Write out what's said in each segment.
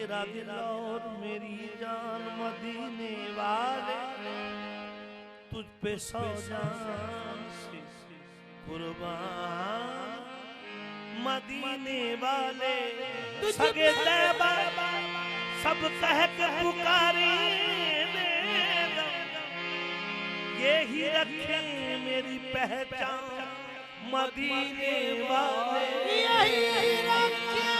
मेरा दिल और मेरी जान मदीने वाले तुझ पे 100 जान से कुर्बान। मदीने वाले सगे तैबा सब कह के पुकारे, यही रखे मेरी पहचान मदीने वाले, यही रखे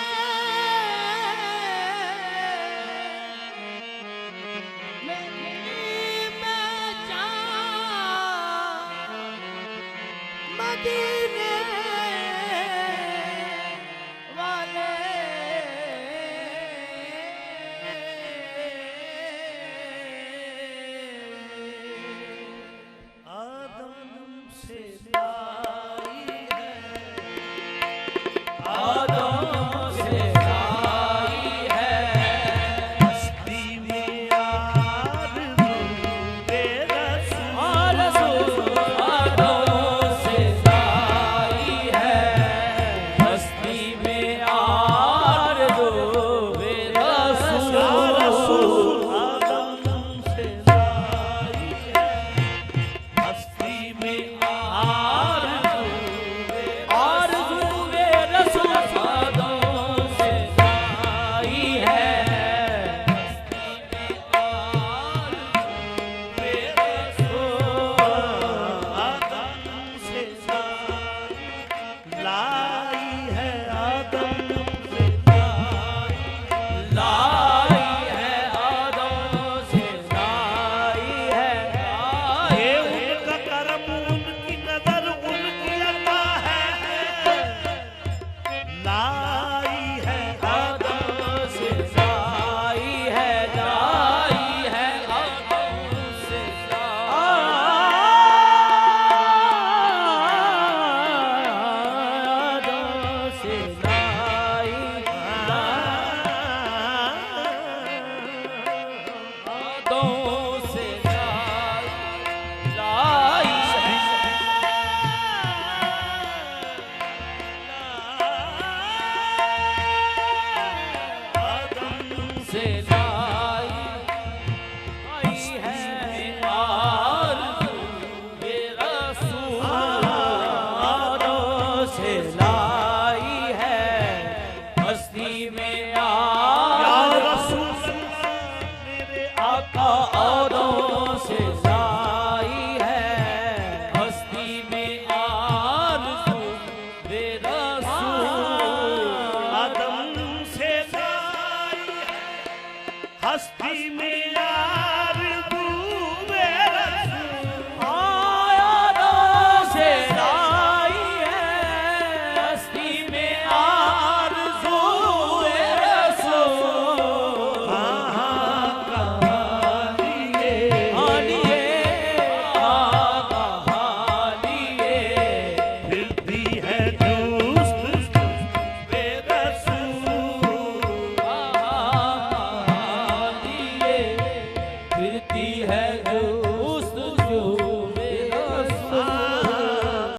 मेरी पहचान मदीने वाले। आदम से लाई है, आदम से लाई है, हस्ती में आरज़ू बेरसूल। आदम से लाई है, हस्ती में आरज़ू बेरसूल। आदम से लाई है, हस्ती में आरज़ू बेरसूल। आदम से लाई है, आदम से लाई है, आदम से लाई है, आदम से लाई है। ये उनका करम, उनकी नजर, उनकी अता है। लाई है आदम से लाई है, लाई है, आदम से आदम से लाई, आदम से लाई आदम से लाई है, आरज़ू बेरसूल। आदम से लाई है, हस्ती में या आरज़ू। रसूल अल्लाह मेरे आका आदम से लाई है, हस्ती में आरज़ू बेरसूल। आदम से लाई है, हस्ती में यार